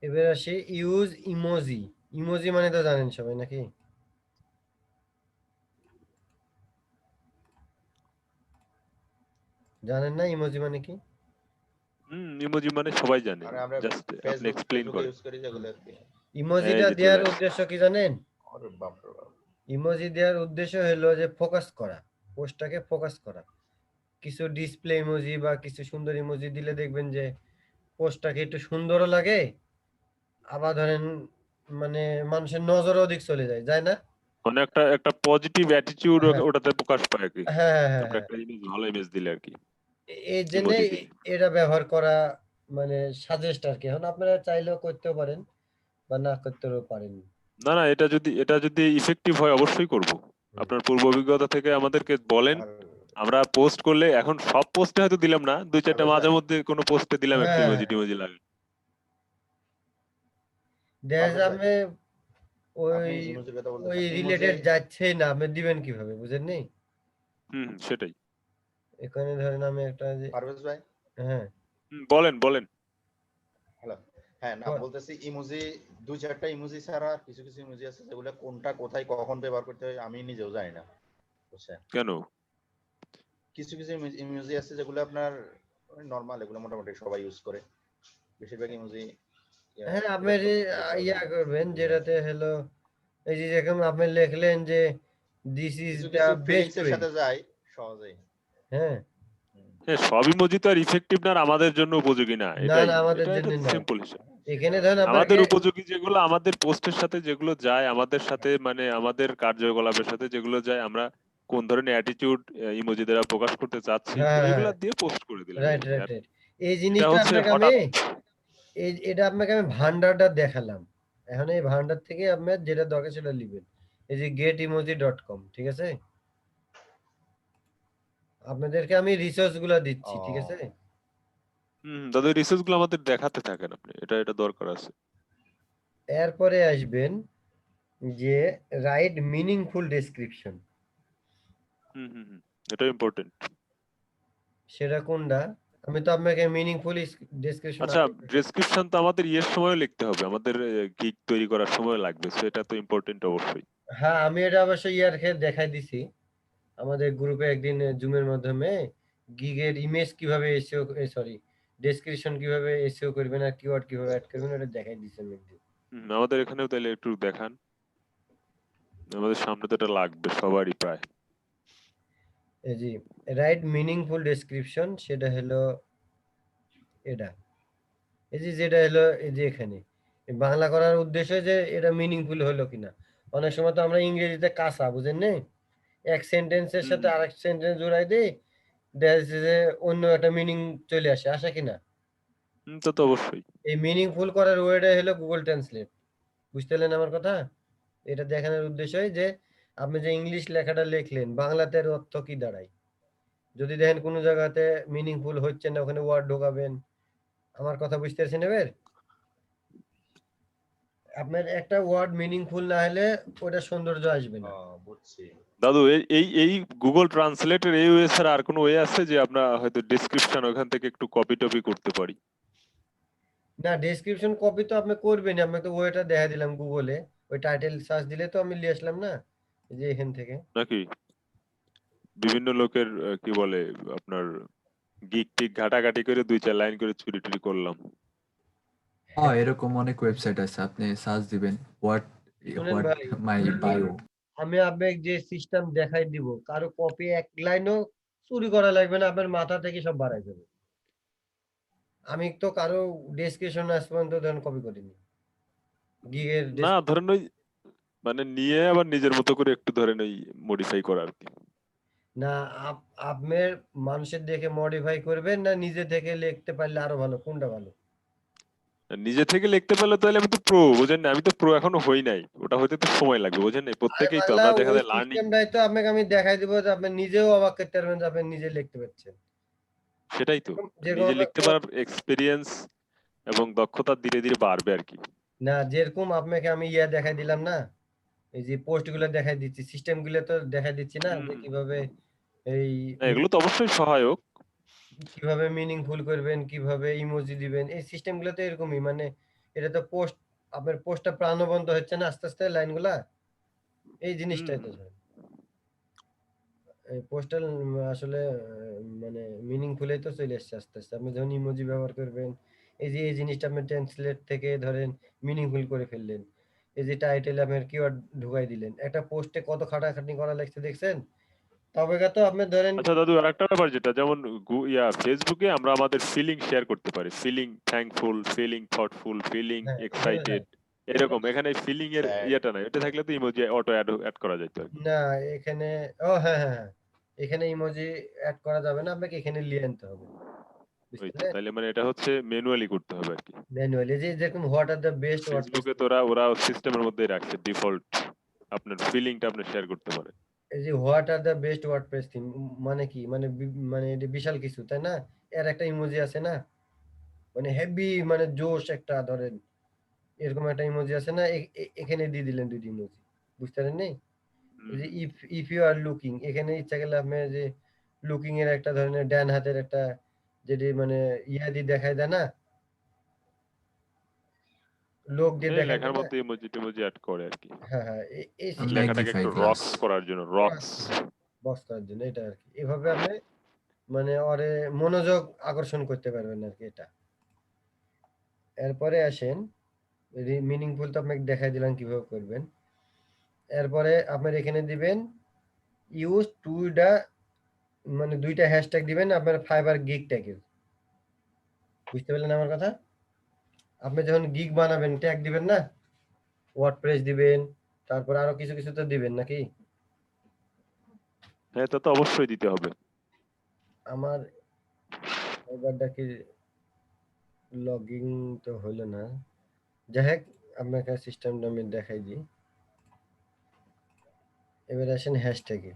এবার আসে use emoji. Emoji মানে তো জানেন সবাই নাকি? জানেন না ইমোজি মানে কি? ইমোজি মানে সবাই জানে। আর আমরা জাস্ট আপনি এক্সপ্লেইন ফেসবুকে করেন। ইউজ করি যেগুলো আর কি। ইমোজিটা যে চলে দেওয়ার আসছে। উদ্দেশ্য কি জানেন? আরে বাপ রে বাপ। ইমোজি দেওয়ার উদ্দেশ্য হলো যে ফোকাস করা, পোস্টটাকে ফোকাস করা। কিছু ডিসপ্লে ইমোজি বা কিছু সুন্দর ইমোজি দিলে দেখবেন যে পোস্টটাকে একটু সুন্দরও লাগে, আবার ধরেন মানে মানুষের নজর অধিক চলে যায়, যায় না? মানে একটা একটা পজিটিভ অ্যাটিটিউড হ্যাঁ ওটাতে প্রকাশ পায় আর কি। হ্যাঁ হ্যাঁ হ্যাঁ আমরা হ্যাঁ। একটা ইমেজ ভালো ইমেজ দিলে আর কি, এই জন্য ইমোজি দিলে। এটা ব্যবহার করা মানে সাজেস্ট আর কি। এখন আপনারা চাইলেও করতেও পারেন বা না করতেও পারেন। না, এটা যদি ইফেক্টিভ হয় অবশ্যই করব। হুম। আপনার পূর্ব অভিজ্ঞতা থেকে আমাদেরকে বলেন। আর আমরা পোস্ট করলে এখন সব পোস্টে হয়তো দিলাম না, দুই চারটা পারভেজ মাঝে ভাই, মধ্যে কোনো পোস্টে দিলাম একটা হ্যাঁ ইমোজি টিমোজি লাগে। দেখা পারভেজ যায় ভাই, আপনি ওই আপনি ইমোজির কথা ওই বলতেছেন। ইমোজি, রিলেটেড যাচ্ছেই না, আপনি দিবেন কিভাবে বুঝেন নি? সেটাই। এখানে ধরেন আমি একটা যে পারভেজ ভাই, হ্যাঁ বলেন বলেন। হ্যালো। হ্যাঁ, না বল- বলতেছি ইমোজি, দুই চারটা ইমোজি ছাড়া কিছু কিছু ইমোজি আছে যেগুলো কোনটা কোথায় কখন ব্যবহার করতে হয় আমি নিজেও জানি না, বুঝছেন? কেন? কিছু কিছু ইমোজি আছে যেগুলো আপনার নর্মাল, এগুলো মোটামুটি সবাই ইউজ করে। বেশিরভাগ ইমোজি হ্যাঁ আপনি এগুলো তো ইউজ করা ইয়া যায় না, করবেন বুঝলেন? যেটাতে হলো এই যে যেরকম আপনি লিখলেন যে দিস ইজ কিছু দা কিছু বেস্ট ফিলিংস এর ওয়ে। সাথে যায় সহজেই। হ্যাঁ হুম। হ্যাঁ, সব ইমোজি তো আর ইফেক্টিভ না, আর আমাদের জন্য উপযোগী না, না এটাই। না আমাদের এটা জন্য এটা না। সিম্পল হিসাব। এখানে সেটা ধরেন আপনাকে আমাদের উপযোগী যেগুলো, আমাদের পোস্টের সাথে যেগুলো যায়, আমাদের সাথে মানে আমাদের কার্যকলাপের সাথে যেগুলো যায়, আমরা কোন ধরনের অ্যাটিটিউড ইমোজি দ্বারা প্রকাশ করতে চাচ্ছি, হ্যাঁ হ্যাঁ এইগুলা দিয়ে পোস্ট করে দিলাম রাইট এই রাইট আর। রাইট। এই এটা জিনিসটা হচ্ছে আপনাকে আমি হঠাৎ। এটা আপনাকে আমি ভান্ডারটা দেখালাম। এখন এই ভান্ডার থেকে আপনার যেটা দরকার সেটা লিখবেন। এই যে getimoji.com, ঠিক আছে? আপনাদেরকে আমি রিসোর্স গুলা দিচ্ছি, ঠিক আছে? ও, দাদা রিসার্চ গুলো আমাদের দেখাতে থাকেন আপনি, এটা এটা দরকার আছে। এরপরে আসবেন যে রাইট মিনিংফুল ডেসক্রিপশন। হুম, এটা ইম্পর্টেন্ট। সেটা কোনটা? আমি তো আপনাকে মিনিংফুল ডেসক্রিপশন আচ্ছা, আগে। ডেসক্রিপশন তো আমাদের ইয়ের সময় লিখতে হবে, আমাদের গিগ তৈরি করার সময় লাগবে, সো এটা তো ইম্পর্টেন্ট অবশ্যই। হ্যাঁ আমি এটা অবশ্যই ইয়ার খেয়ে দেখাই দিছি আমাদের গ্রুপে একদিন জুমের মাধ্যমে। গিগের ইমেজ কিভাবে এসইও, সরি ডেসক্রিপশন কিভাবে এসইও করবেন আর কিওয়ার্ড কিভাবে অ্যাড করবেন ওটা দেখাই দিছি আমি একদিন। আমাদের এখানেও তাহলে একটু দেখান, আমাদের সামনে তো এটা লাগবে সবারই প্রায়। এই যে রাইট মিনিংফুল ডেসক্রিপশন, সেটা হলো এটা। এই যে যেটা হলো এই যে এখানে এই বাংলা করার উদ্দেশ্য যে এটা মিনিংফুল হলো কিনা। অনেক সময় তো আমরা ইংরেজিতে কাঁচা বুঝেন নে, এক সেন্টেন্সের হুম সাথে হুম আরেক সেন্টেন্স জোড়াই দিই, দেখা যাচ্ছে যে অন্য একটা মিনিং চলে আসে, আসে কিনা? তা তো অবশ্যই। এই মিনিংফুল করার ওয়েটা হলো গুগল ট্রান্সলেট। বুঝতে পারলেন আমার কথা? এটা দেখানোর উদ্দেশ্যই যে আপনি যে ইংলিশ লেখাটা লিখলেন বাংলাতে এর অর্থ কি দাঁড়ায়। যদি দেখেন কোনো জায়গাতে মিনিংফুল হচ্ছে না, ওখানে ওয়ার্ড ঢোকাবেন। আমার কথা বুঝতে পারছেন এবার? আপনার একটা ওয়ার্ড মিনিংফুল না হলে ওটা সৌন্দর্য আসবে না। বুঝছি। দাদু এই এই এই গুগল ট্রান্সলেটের এই ওয়ে ছাড়া আর কোনো ওয়ে আছে যে আমরা হয়তো ডেসক্রিপশন ওখান থেকে একটু কপি টপি করতে পারি? না ডেসক্রিপশন কপি তো আপনি করবেন, আমি তো ওইটা দেখা দিলাম গুগলে। ওই টাইটেল সার্চ দিলে তো আমি নিয়ে আসলাম না, এই যে এখান থেকে। নাকি বিভিন্ন লোকের কি বলে আপনার গিগ টিক ঘাটাঘাটি করে দুই চার লাইন করে চুরি টুরি করলাম। হ্যাঁ এরকম অনেক ওয়েবসাইট আছে, আপনি সার্চ দিবেন হোয়াট শুনেন হোয়াট ভাই, মাই আমি বায়ো। আমি আপনাকে যে সিস্টেম দেখাই দিব, কারো কপি এক লাইনও চুরি করা লাগবে না, আপনার মাথা থেকে সব বাড়াই যাবে। আমি তো কারো ডেসক্রিপশন আজ পর্যন্ত ধরেন কপি করিনি গিগের। না ধরেন ওই মানে নিয়ে আবার নিজের মতো করে একটু ধরেন ওই মডিফাই করা আর কি। না আপনার মানুষের দেখে মডিফাই করবেন না নিজে থেকে লিখতে পারলে আরো ভালো, কোনটা ভালো? নিজে থেকে লিখতে পারলে তাহলে আমি তো প্রো, বুঝেন না, আমি তো প্রো এখনো হই নাই, ওটা হইতে তো সময় লাগবে, বুঝেন না, আরে প্রত্যেকেই তো পাগলা, আমরা দেখা ওই যায় লার্নিং। সিস্টেমটাই তো আপনাকে আমি দেখাই দিব যে আপনি নিজেও অবাক করতে পারবেন যে আপনি নিজে লিখতে পারছেন। সেটাই তো, যেরকম নিজে লিখতে পারার এক্সপিরিয়েন্স এবং দক্ষতা ধীরে ধীরে বাড়বে আর কি। না যেরকম আপনাকে আমি ইয়া দেখাই দিলাম না, এই যে পোস্ট গুলো দেখাই দিচ্ছি, সিস্টেম গুলো তো দেখাই দিচ্ছি না হুম যে হুম। কিভাবে এই না, এগুলো তো অবশ্যই সহায়ক। কিভাবে মিনিংফুল করবেন, কিভাবে ইমোজি দিবেন, এই সিস্টেম গুলো তো এরকমই মানে এটা তো পোস্ট, আপনার পোস্টটা প্রাণবন্ত হচ্ছে না আস্তে আস্তে লাইনগুলা, এই জিনিসটাই তো ধরেন এই পোস্টাল আসলে মানে মিনিংফুলই তো চলে আসছে আস্তে আস্তে। আপনি যখন ইমোজি ব্যবহার করবেন, এই যে এই জিনিসটা আপনি ট্রান্সলেট থেকে ধরেন মিনিংফুল করে ফেললেন, এই যে টাইটেল আপনার কিওয়ার্ড ঢুকাই দিলেন, একটা পোস্টে কত খাটাখাটনি করা লাগছে দেখছেন? তবে তো আপনি ধরেন আচ্ছা দাদু, আরেকটা ব্যাপার যেটা যেমন ফেসবুকে আমরা আমাদের ফিলিং শেয়ার করতে পারি, feeling thankful, feeling thoughtful, feeling হ্যাঁ এখানে এক্সাইটেড, হ্যাঁ এরকম এখানে ফিলিং এর স্যাড। ইয়েটা নাই, এটা থাকলে তো ইমোজি অটো অ্যাড করা যেত আর কি। না এখানে, ও হ্যাঁ হ্যাঁ হ্যাঁ, এখানে ইমোজি অ্যাড করা যাবে না, আপনাকে এখানে নিয়ে আনতে হবে, বুঝতে ওই তো, পারলেন? তাহলে মানে এটা হচ্ছে ম্যানুয়ালি করতে হবে আর কি। ম্যানুয়ালি যে যেরকম what are the best WordPress, ফেসবুকে তো ওরা সিস্টেমের মধ্যেই রাখছে ডিফল্ট, আপনার ফিলিংটা আপনি শেয়ার করতে পারেন। এই যে what are the best WordPress theme মানে কি, মানে মানে এটা বিশাল কিছু তাই না? এর একটা ইমোজি আছে না, মানে হেভি মানে জোশ একটা ধরেন, এরকম একটা ইমোজি আছে না, এখানে দিয়ে দিলেন দুইটি ইমোজি, বুঝতে পারেন নি? এই যে if if you are looking, এখানে ইচ্ছা করলে আপনি যে লুকিং এর একটা ধরনের ডান হাতের একটা যেটি মানে ইয়া দিয়ে দেখায় দেয় না, লোক দিয়ে এই দেখায় লেখার দেয় না। মধ্যে ইমোজি টিমোজি অ্যাড করে আর কি, হ্যাঁ হ্যাঁ এই লেখাটাকে ম্যাগনিফাই একটু গ্লাস। রক্স করার জন্য, রক্স। বক্স করার জন্য এটা আর কি, এভাবে আপনি মানে ওরে মনোযোগ আকর্ষণ করতে পারবেন আর কি এটা। এরপরে আসেন, মিনিংফুল তো আপনাকে দেখাই দিলাম কিভাবে করবেন। এরপরে আপনার এখানে দিবেন ইউজ টু দা, মানে দুইটা হ্যাশট্যাগ দিবেন আপনার ফাইবার গিগ ট্যাগের, বুঝতে পারলেন আমার কথা? আপনি যখন গিগ বানাবেন ট্যাগ দিবেন না, ওয়ার্ডপ্রেস দিবেন, তারপর আরো কিছু কিছু তো দিবেন নাকি? হ্যাঁ, তা তো অবশ্যই দিতে হবে। আমার ফাইবারটা কি লগইন তো হলো না, যাই হোক আপনাকে সিস্টেমটা আমি দেখাই দিই। এবার আসেন হ্যাশট্যাগে,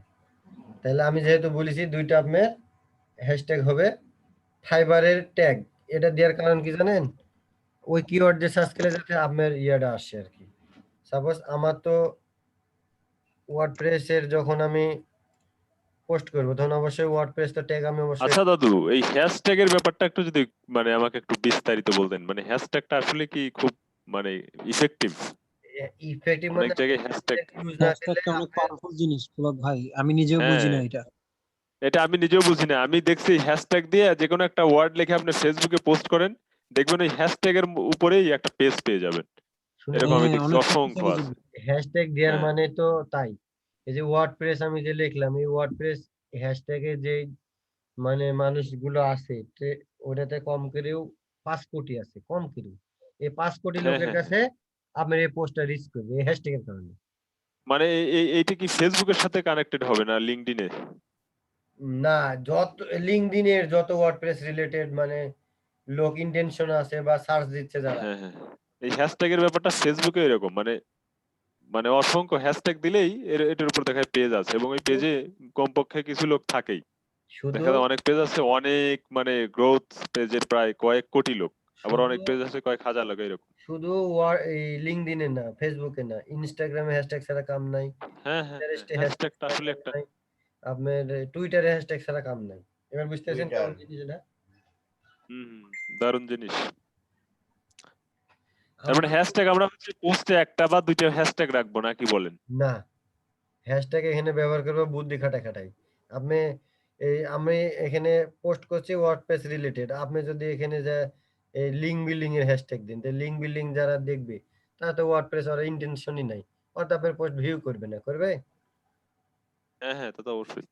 তাহলে আমি যেহেতু বলেছি দুইটা আপনার হ্যাশট্যাগ হবে ফাইবারের ট্যাগ, এটা দেওয়ার কারণ কি জানেন? ওই কিওয়ার্ড যে সার্চ করলে যাতে আপনার ইয়াটা আসে আর কি। সাপোজ আমার তো ওয়ার্ডপ্রেসের যখন আমি পোস্ট করবো তখন অবশ্যই ওয়ার্ডপ্রেস তো ট্যাগ আমি অবশ্যই আচ্ছা দাদু, এই হ্যাশট্যাগ এর ব্যাপারটা একটু যদি মানে আমাকে একটু বিস্তারিত বলতেন, মানে হ্যাশট্যাগটা আসলে কি খুব মানে ইফেক্টিভ? ইফেক্টিভ অনেক মানে জায়গায় হ্যাশট্যাগ, ইউজ না করলে হ্যাশট্যাগটা অনেক পাওয়ারফুল জিনিস পুলক ভাই, আমি নিজেও বুঝি হ্যাঁ না এটা। এটা আমি নিজেও বুঝি না। আমি দেখছি হ্যাশট্যাগ দিয়ে যে কোনো একটা ওয়ার্ড লিখে আপনি ফেসবুকে পোস্ট করেন, দেখবেন ওই হ্যাশট্যাগ এর উপরেই একটা পেজ পেয়ে যাবেন। শুনেন, এরকম আমি হ্যাঁ, দেখছি অনেক অসংখ্য শক্তিশালী আছে। জিনিস। হ্যাশট্যাগ দেওয়ার হ্যাঁ মানে তো তাই, এই যে ওয়ার্ডপ্রেস আমি যে লিখলাম এই ওয়ার্ডপ্রেস হ্যাশট্যাগে যে মানে মানুষগুলো আছে ওটাতে কম করেও 5 কোটি আছে, কম করেও এই 5 কোটি হ্যাঁ লোকের হ্যাঁ হ্যাঁ। কাছে আপনার এই পোস্টটা রিচ করবে এই হ্যাশট্যাগের কারণে। মানে এইটা কি ফেসবুকের সাথে কানেক্টেড হবে না লিঙ্কডইনে? না, যত লিঙ্কডইনের যত ওয়ার্ডপ্রেস রিলেটেড মানে লোক ইন্টেনশন আছে বা সার্চ দিচ্ছে যারা, হ্যাঁ হ্যাঁ, এই হ্যাশট্যাগ এর ব্যাপারটা ফেসবুকে এরকম, মানে মানে অসংখ্য হ্যাশট্যাগ দিলেই এটার উপর দেখায় পেজ আছে, এবং ওই পেজে কমপক্ষে কিছু লোক থাকেই। শুধু দেখা যায় অনেক পেজ আছে অনেক মানে গ্রোথ পেজের প্রায় কয়েক কোটি লোক, আবার শুধু অনেক পেজ আছে কয়েক হাজার লোক এরকম। শুধু এই লিঙ্কডইনে না, ফেসবুকে না, ইনস্টাগ্রামে হ্যাশট্যাগ ছাড়া কাম নাই, হ্যাঁ হ্যাঁ হ্যাঁ, পিন্টারেস্টে হ্যাশট্যাগ হ্যাশট্যাগটা ছাড়া আসলে কাম একটা নাই, আপনার টুইটারে হ্যাশট্যাগ ছাড়া কাম নাই। এবার বুঝতেছেন টুইটার কেমন জিনিস এটা? হুম, দারুণ জিনিস। তার আমরা মানে হ্যাশট্যাগ আমরা হচ্ছে পোস্টে একটা বা দুইটা হ্যাশট্যাগ রাখবো, না কি বলেন? না, হ্যাশট্যাগ এখানে ব্যবহার করবো বুদ্ধি খাটাই। আপনি আমি এখানে পোস্ট করছি ওয়ার্ডপ্রেস রিলেটেড, আপনি যদি এখানে যে এই লিঙ্ক বিল্ডিং এর হ্যাশট্যাগ দিন, তো লিঙ্ক বিল্ডিং যারা দেখবে তারা তো ওয়ার্ডপ্রেস ওর ইন্টেনশনই নাই, ওটা আপনার পোস্ট ভিউ করবে না, করবে? হ্যাঁ হ্যাঁ, তা তো অবশ্যই।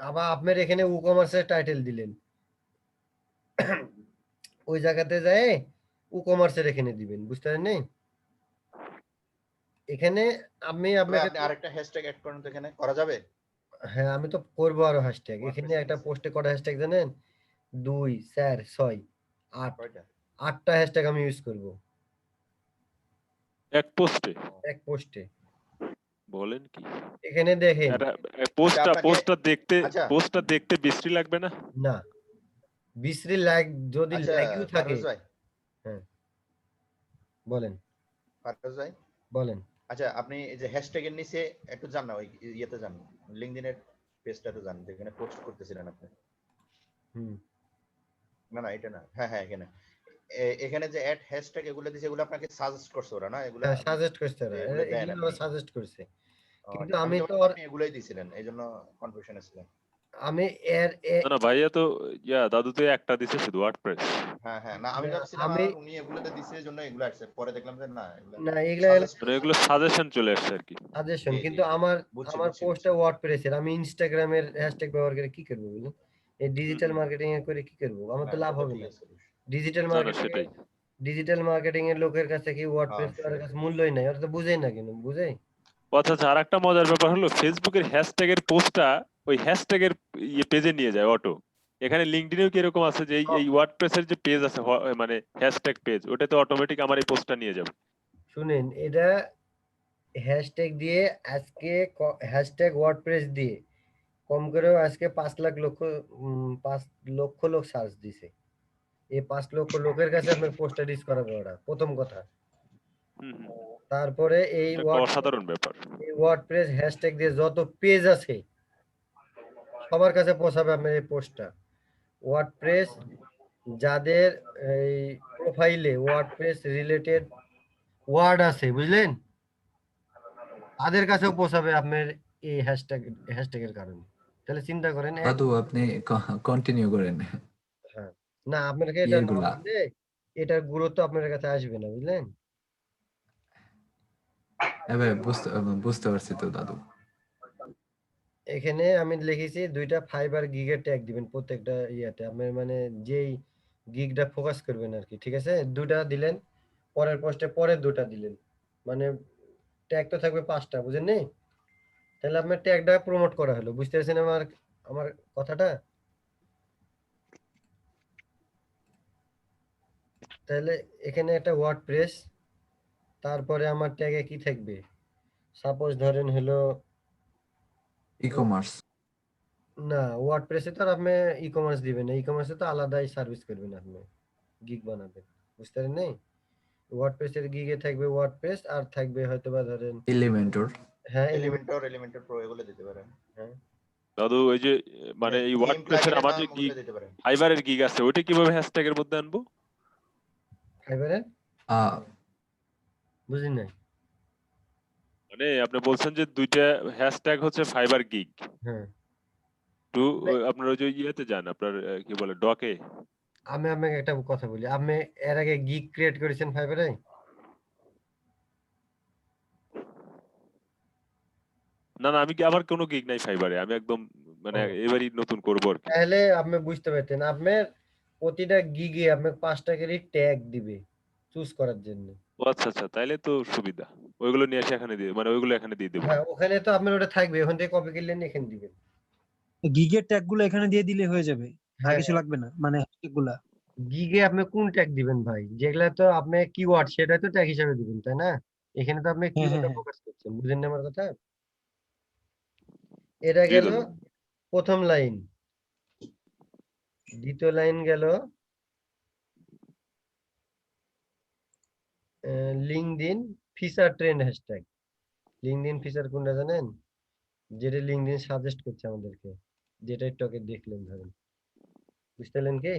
আবার আপনার এখানে ই কমার্সের টাইটেল দিলেন, ওই জায়গাতে যায় ই কমার্সের এখানে দিবেন, বুঝতে পারেন? এখানে আমি তবে আপনাকে আপনি আরেকটা হ্যাশট্যাগ অ্যাড করেন তো, এখানে করা যাবে? হ্যাঁ আমি তো করবো আরো হ্যাশট্যাগ, এখানে ওয়ার্ডপ্রেসের একটা নিচে পোস্টে কটা হ্যাশট্যাগ জানেন? 2 4 6 8, কয়টা? 8টা হ্যাশট্যাগ আমি ইউজ করব এক পোস্টে? এক পোস্টে। বলেন কি? এখানে দেখেন, এটা আচ্ছা আপনাকে, আচ্ছা পোস্টটা দেখতে বিশ্রী লাগবে না? না বিশ্রী লাইক যদি আচ্ছা লাগিও থাকে, ফাররোজ ভাই, হ্যাঁ বলেন ফাররোজ ভাই, বলেন। আচ্ছা আপনি এই যে হ্যাশট্যাগ এর নিচে একটু যান না, ওই ইয়েতে যান, লিঙ্কডইনের পেজটাতে যান যেখানে পোস্ট করতেছিলেন আপনি। হুম না না এটা না, হ্যাঁ হ্যাঁ এখানে এখানে যে অ্যাড হ্যাশট্যাগ এগুলো দিছে এগুলো আপনাকে সাজেস্ট করছে ওরা না এগুলা সাজেস্ট করছে যে ওরা এগুলো দেন আর এগুলো কি সাজেস্ট করছে কিন্তু আমি আমি তো তো ভাবলাম আপনি এগুলাই দিছিলেন এই জন্য কনফিউশনে ছিলাম আমি না না ভাইয়া তো দাদু তো একটা দিছে শুধু ওয়ার্ডপ্রেস। হ্যাঁ হ্যাঁ না আমি না, ভাবছিলাম আমি আর উনি এগুলোতে দিছে এই জন্য এগুলো আসছে পরে দেখলাম যে না এগুলো না এগুলা সাজেস্ট মানে এগুলো সাজেশন চলে আসছে আর কি। সাজেশন জি জি কিন্তু জি আমার বুঝছি আমার বুঝছি পোস্টটা বুঝছি ওয়ার্ডপ্রেসের আমি ইনস্টাগ্রামের হ্যাশট্যাগ ব্যবহার করে কি করব বুঝলেন এই ডিজিটাল হুম। মার্কেটিং এ করে কি করব আমার না তো লাভ এটা তো হবে ঠিক না আছে ডিজিটাল না না মার্কেটিং সেটাই। এর লোকের কাছে কি ওয়ার্ডপ্রেস করার সেটাই কাছে মূল্যই নাই ওরা তো বুঝেই না কেন বুঝে আচ্ছা আচ্ছা, আরেকটা মজার ব্যাপার হলো ফেসবুকের হ্যাশট্যাগের পোস্টটা ওই হ্যাশট্যাগের পেজে নিয়ে যায় অটো। এখানে লিঙ্কডইনেও কি এরকম আছে যে এই ওয়ার্ডপ্রেসের যে পেজ আছে মানে হ্যাশট্যাগ পেজ, ওটাতে অটোমেটিক আমার এই পোস্টটা নিয়ে যাবে। শুনেন এটা হ্যাশট্যাগ দিয়ে আজকে হ্যাশট্যাগ ওয়ার্ডপ্রেস দিয়ে কম করেও আজকে 5 লক্ষ লোক সার্চ দিছে এই 5 লক্ষ লোকের কাছে আপনার পোস্টটা রিচ করাবে ওরা প্রথম কথা হুম হুম। তারপরে এই এটা একটা অসাধারণ ব্যাপার। ওয়ার্ডপ্রেস হ্যাশট্যাগ দিয়ে যত পেজ আছে সবার কাছে পৌঁছাবে আপনার এই পোস্টটা ওয়ার্ডপ্রেস যাদের এই প্রোফাইলে ওয়ার্ডপ্রেস রিলেটেড ওয়ার্ড আছে বুঝলেন তাদের কাছেও পৌঁছাবে আপনার এই হ্যাশট্যাগের কারণে তাহলে চিন্তা করেন দাদু আপনি কন্টিনিউ করেন হ্যাঁ না আপনাকে এটা না ইয়েগুলা। বুঝলে এটার গুরুত্ব আপনার কাছে আসবে না বুঝলেন এবার বুঝতে পারছি তো দাদু। এখানে আমি লিখেছি 2টা ফাইবার গিগের ট্যাগ দিবেন প্রত্যেকটা ইয়াতে আপনার মানে যেই গিগটা ফোকাস করবেন আর কি ঠিক আছে 2টা দিলেন পরের পোস্টে পরের 2টা দিলেন মানে ট্যাগ তো থাকবে 5টা বুঝেন নি তাহলে আপনার ট্যাগটা প্রমোট করা হলো বুঝতে পারছেন আমার আমার কথাটা তাহলে এখানে একটা ওয়ার্ডপ্রেস তারপরে আমার ট্যাগে কি থাকবে সাপোজ ধরেন হলো ই কমার্স। না ওয়ার্ডপ্রেসে তো আর আপনি ই কমার্স দিবেন না ই কমার্সে তো আলাদাই সার্ভিস করবেন আপনি গিগ বানাবেন বুঝতে পারেন নাই ওয়ার্ডপ্রেসের গিগে থাকবে ওয়ার্ডপ্রেস আর থাকবে হয়তোবা ধরেন এলিমেন্টর। হ্যাঁ এলিমেন্টর প্রো এগুলো দিতে পারেন হ্যাঁ দাদু ওই যে মানে এই থিম ওয়ার্ডপ্রেসের প্লাগইনের আমার নাম যে ওগুলো দিতে পারেন ফাইবারের গিগ আছে ওইটা কিভাবে হ্যাশট্যাগের মধ্যে আনবো? ফাইবারে আহ বুঝলি না মানে আপনি বলছেন যে 2টা হ্যাশট্যাগ হচ্ছে ফাইবার গিগ হ্যাঁ টু, আপনার ওই যে ইয়েতে যান আপনার কি বলে ডকে। আমি আপনাকে একটা কথা বলি আপনি এর আগে গিগ ক্রিয়েট করেছেন ফাইবারে না না আমি কি আমার কোনো গিগ নাই ফাইবারে, আমি একদম মানে ও, এবারই নতুন করবো আর কি। তাহলে আপনি বুঝতে পারতেন আপনার প্রতিটা গিগে আপনার 5টা করে ট্যাগ দিবে চুজ করার জন্য ও আচ্ছা আচ্ছা, তাইলে তো সুবিধা। ওইগুলো নিয়ে এসে এখানে দিয়ে মানে ওইগুলো এখানে দিয়ে দেবো। হ্যাঁ ওখানে তো আপনার ওটা থাকবে ওখান থেকে কপি করলেন এখানে দিবেন গিগের ট্যাগ গুলো এখানে দিয়ে দিলে হয়ে যাবে আর হ্যাঁ কিছু লাগবে না মানে হ্যাশট্যাগ গুলা গিগে আপনি কোন ট্যাগ দিবেন ভাই যেগুলা তো আপনি কিওয়ার্ড সেটা তো ট্যাগ হিসেবে দিবেন তাই না এখানে তো আপনি হ্যাঁ হ্যাঁ কিওয়ার্ডে হ্যাঁ ফোকাস করছেন বুঝেন না আমার কথা এটা জি গেল দাদু। প্রথম লাইন দ্বিতীয় লাইন গেল LinkedIn feature trend hashtag LinkedIn feature কোনটা জানেন যেটা লিঙ্কডইন সাজেস্ট করছে আমাদেরকে যেটা একটু আগে দেখলেন ধরেন বুঝতে পারলেন কি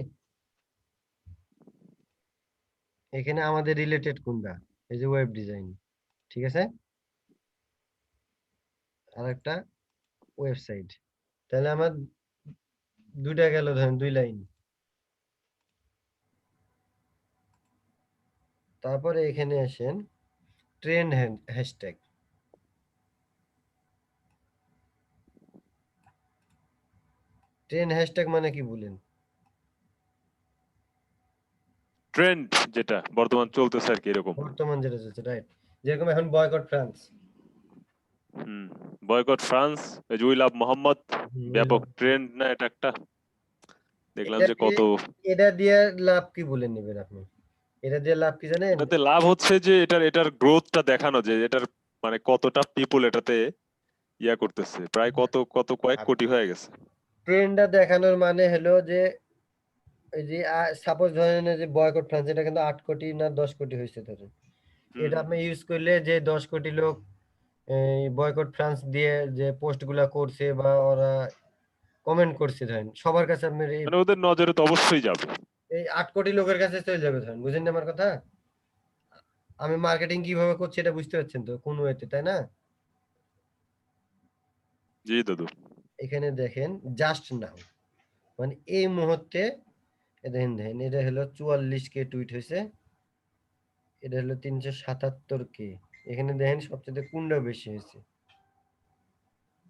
এখানে আমাদের রিলেটেড কোনটা এই যে ওয়েব ডিজাইন ঠিক আছে আর একটা ওয়েবসাইট তাহলে আমার 2টা গেল ধরেন 2 লাইন তারপরে এখানে আসেন ট্রেন্ড হ্যাশট্যাগ ট্রেন্ড হ্যাশট্যাগ মানে কি বলেন ট্রেন্ড যেটা বর্তমান চলতেছে আর কি এরকম। বর্তমান যেটা চলছে রাইট যেরকম এখন বয়কট ফ্রান্স হুম। বয়কট ফ্রান্স, এই যে উই লাভ মোহাম্মদ, ব্যাপক ট্রেন্ড না এটা একটা। দেখলাম এটা যে দিয়ে কত এটা দিয়ে লাভ কি বলে নেবেন আপনি এটা দিয়ে লাভ কি জানেন এটাতে লাভ হচ্ছে যে এটার গ্রোথটা দেখানো, যে এটার মানে কতটা পিপল এটাতে ইয়া করতেছে, প্রায় কত কত কয়েক আর কোটি হয়ে গেছে। ট্রেন্ডটা দেখানোর মানে হলো যে এই যে সাপোজ ধরেন এই যে বয়কট ফ্রান্স এটা কিন্তু 8 কোটি না 10 কোটি হয়েছে ধরেন হুম এটা হুম। আপনি ইউজ করলে যে 10 কোটি লোক এই বয়কট ফ্রান্স দিয়ে যে পোস্ট গুলা করছে বা ওরা কমেন্ট করছে ধরেন সবার কাছে আপনার মানে ওদের নজরে তো অবশ্যই যাবে। এই 8 কোটি লোকের কাছে চলে যাবে ধরেন, বুঝেন না আমার কথা? আমি মার্কেটিং কিভাবে করছি এটা বুঝতে পারছেন তো কোন ওয়েতে, তাই না? জি দাদু। এখানে দেখেন জাস্ট নাও, মানে এই মুহূর্তে দেখেন এটা হলো 44 কে টুইট হয়েছে, এটা হলো 377 কে। এখানে দেখেন সবচেয়ে কোনটা বেশি হয়েছে,